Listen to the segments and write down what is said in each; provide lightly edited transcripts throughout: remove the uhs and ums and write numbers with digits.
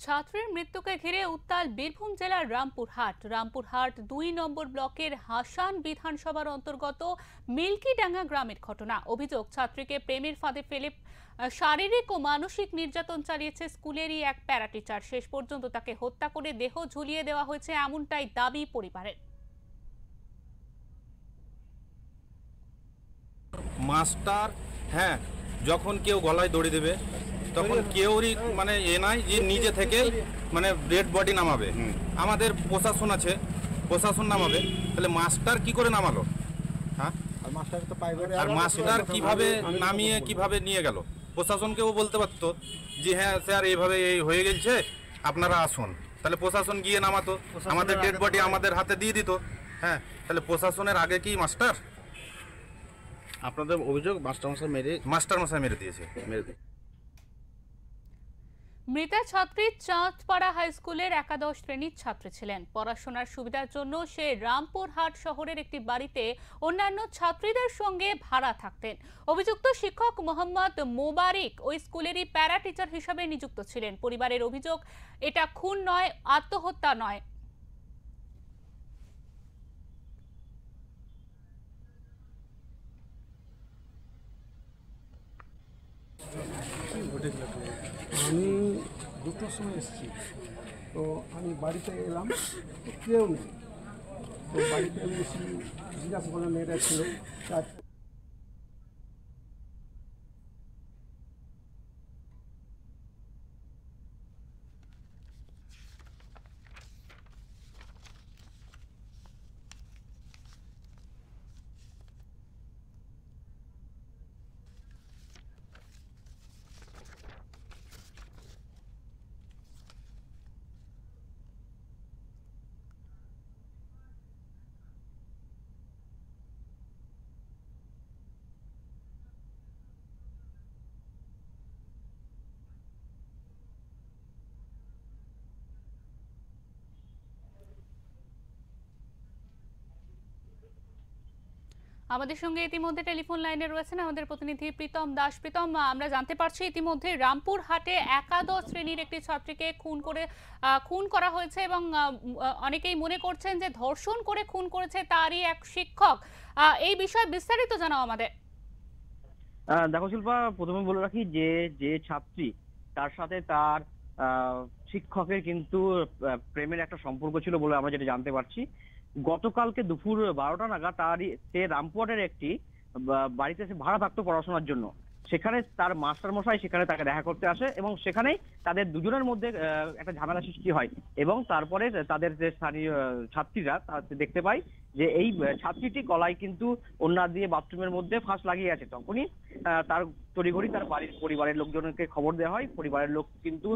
ছাত্রের মৃত্যুকে ঘিরে উত্তাল বীরভূম জেলার রামপুরহাট ২ নম্বর ব্লকের হাসান বিধানসভার অন্তর্গত মিল্কিডাঙ্গা গ্রামের ঘটনা। অভিযোগ, ছাত্রীকে প্রেমের ফাঁদে ফেলে শারীরিক ও মানসিক নির্যাতন চালিয়েছে স্কুলেরই এক প্যারা টিচার। শেষ পর্যন্ত তাকে হত্যা করে দেহ ঝুলিয়ে দেওয়া হয়েছে, এমনটাই দাবি পরিবারের। মাস্টার যখন কেউ গলায় দড়ি দেবে তখন কেউরই নাই যে নিজে থেকে ডেড বডি নামাবে। আমাদের প্রশাসন আছে, প্রশাসন নামাবে, তাহলে মাস্টার কি করে নামালো? আর মাস্টার কিভাবে নামিয়ে কিভাবে নিয়ে গেল? প্রশাসনকেও বলতে পারতো যে হ্যাঁ স্যার এইভাবে এই হয়ে গেছে, আপনারা আসুন, তাহলে প্রশাসন গিয়ে নামাতো, আমাদের ডেড বডি আমাদের হাতে দিয়ে দিত। তাহলে প্রশাসনের আগে কি মাস্টার? আপনাদের অভিযোগ মাস্টার মেরে দিয়েছে। মৃতা ছাত্রী চাঁদপাড়া হাই স্কুলের একাদশ শ্রেণীর ছাত্রী ছিলেন। পড়াশোনার সুবিধার জন্য সে রামপুরহাট শহরের একটি বাড়িতে অন্যান্য ছাত্রীদের সঙ্গে ভাড়া থাকতেন। অভিযুক্ত শিক্ষক মোহাম্মদ মোবারক ওই স্কুলেরই প্যারা টিচার হিসাবে নিযুক্ত ছিলেন। পরিবারের অভিযোগ, এটা খুন নয়, আত্মহত্যা নয়। আমি দুটোর সময় এসেছি, তো আমি বাড়িতে এলাম, তো কেউ নেই। তো বাড়িতে আমি এসে জিজ্ঞাসা করলাম, মেয়েটা ছিল। আমাদের সঙ্গে ইতিমধ্যে টেলিফোন লাইনে রয়েছেন আমাদের প্রতিনিধি প্রীতম দাস। প্রীতম, আমরা জানতে পারছি ইতিমধ্যে রামপুরহাটে একাদশ শ্রেণীর একটি ছাত্রীকে খুন করা হয়েছে এবং অনেকেই মনে করছেন যে ধর্ষণ করে খুন করেছে তারই এক শিক্ষক। এই বিষয়ে বিস্তারিত জানাও আমাদের। দেখো শিল্পা, প্রথমে বলে রাখি যে যে ছাত্রী, তার সাথে তার শিক্ষকের কিন্তু প্রেমের একটা সম্পর্ক ছিল বলে আমরা যেটা জানতে পারছি। গতকালকে দুপুর 12টা নাগাদ সে রামপুরহাটের একটি বাড়িতে সে ভাড়া থাকতো পড়াশোনার জন্য। সেখানে তার মাস্টার মশাই সেখানে তাকে দেখা করতে আসে এবং সেখানেই তাদের দুজনের মধ্যে একটা ঝামেলা সৃষ্টি হয় এবং তারপরে তাদের যে স্থানীয় ছাত্রীরা দেখতে পায় যে এই ছাত্রীটি গলায় কিন্তু ওড়না দিয়ে বাথরুমের মধ্যে ফাঁস লাগিয়ে আছে। তখনই তার তড়িঘড়ি তার বাড়ির পরিবারের লোকজনকে খবর দেওয়া হয়। পরিবারের লোক কিন্তু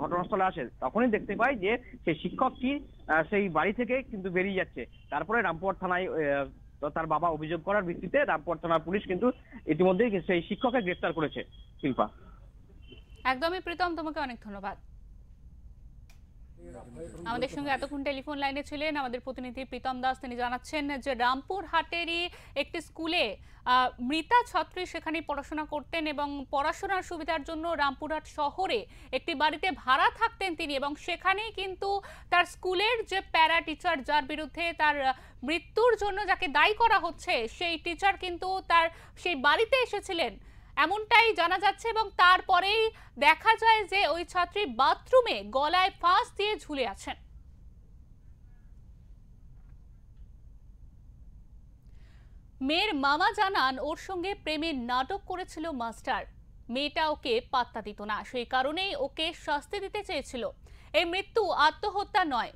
ঘটনাস্থলে আসে। তখনই দেখতে পায় যে সেই শিক্ষকটি সেই বাড়ি থেকে কিন্তু বেরিয়ে যাচ্ছে। তারপরে রামপুরহাট থানায় তার বাবা অভিযোগ করার ভিত্তিতে রামপুরহাট থানার পুলিশ কিন্তু ইতিমধ্যেই সেই শিক্ষককে গ্রেফতার করেছে। শিল্পা, একদমই প্রীতম, তোমাকে অনেক ধন্যবাদ। আমাদের সঙ্গে এতক্ষণ টেলিফোন লাইনে ছিলেন আমাদের প্রতিনিধি প্রীতম দাস। তিনি জানাচ্ছেন যে রামপুরহাটেরই একটি স্কুলে মৃতা ছাত্রী সেখানে পড়াশোনা করতেন এবং পড়াশোনার সুবিধার জন্য রামপুরহাট শহরে একটি বাড়িতে ভাড়া থাকতেন তিনি, এবং সেখানেই কিন্তু তার স্কুলের যে প্যারা টিচার, যার বিরুদ্ধে তার মৃত্যুর জন্য যাকে দায়ী করা হচ্ছে, সেই টিচার কিন্তু তার সেই বাড়িতে এসেছিলেন এমনটাই জানা যাচ্ছে। এবং তারপরেই দেখা যায় যে ওই ছাত্রী বাথরুমে গলায় ফাঁস দিয়ে ঝুলে আছেন। মেয়ের মামা জানান ওর সঙ্গে প্রেমের নাটক করেছিল মাস্টার। মেয়েটা ওকে পাত্তা দিত না, সেই কারণেই ওকে শাস্তি দিতে চেয়েছিল। এই মৃত্যু আত্মহত্যা নয়,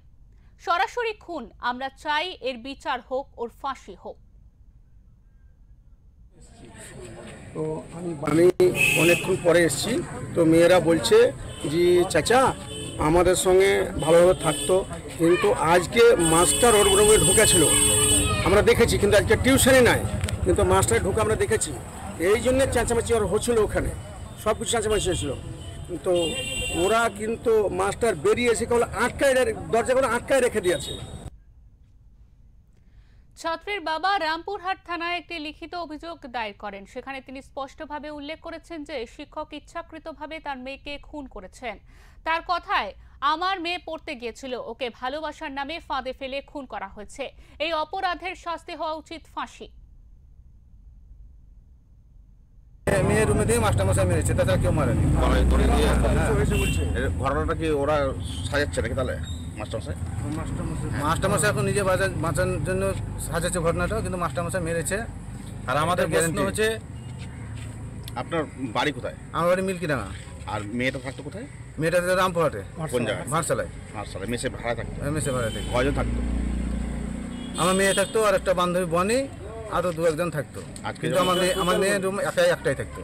সরাসরি খুন। আমরা চাই এর বিচার হোক, ওর ফাঁসি হোক। তো আমি অনেকক্ষণ পরে এসেছি, তো মেয়েরা বলছে যে চাচা আমাদের সঙ্গে ভালোভাবে থাকতো, কিন্তু আজকে মাস্টার ওর রুমে ঢুকেছিল, আমরা দেখেছি, কিন্তু আজকে টিউশনে নাই, কিন্তু মাস্টার ঢুকে আমরা দেখেছি। এই জন্যে চেঁচামেচি ওর হচ্ছিল, ওখানে সব কিছু চেঁচামেচি হয়েছিল। তো ওরা কিন্তু মাস্টার বেরিয়ে এসে কেবল দরজাগুলো আটকায় রেখে দিয়েছে। ছাত্রীর বাবা রামপুরহাট থানায় একটি লিখিত অভিযোগ দায়ের করেন। সেখানে তিনি স্পষ্টভাবে উল্লেখ করেছেন যে শিক্ষক ইচ্ছাকৃতভাবে তার মেয়েকে খুন করেছেন। তার কথায়, আমার মেয়ে পড়তে গিয়েছিল, ওকে ভালোবাসার নামে ফাঁদে ফেলে খুন করা হয়েছে। এই অপরাধের শাস্তি হওয়া উচিত ফাঁসি। মেয়ের রুমে দিয়ে মাস্টারমশাই মেরেছে, তাছাড়া কেউ মারেনি। ঘটনাটা কি ওরা সাজাচ্ছে নাকি তাহলে মাস্টারমশাই? মাস্টারমশাই এখন নিজে বাঁচানোর জন্য সাজাচ্ছে ঘটনাটা, কিন্তু মাস্টারমশাই মেরেছে। আর আমাদের প্রশ্ন guarantee। হচ্ছে, আপনার বাড়ি কোথায়? আমার বাড়ি মিল্কিডাঙ্গা। আর মেয়েটা থাকতো কোথায়? মেয়েটা তো রামপুরহাটে, কোন জায়গায়? ভারসালায়। মার্শাল মেসে ভাড়া থাকতো? মেসে ভাড়া থেকে কয়জন থাকতো? আমার মেয়ে থাকতো, আর একটা বান্ধবী বনি, আরও দু একজন থাকতো। আজকে কিন্তু আমার মেয়ের রুম একটাই থাকতো।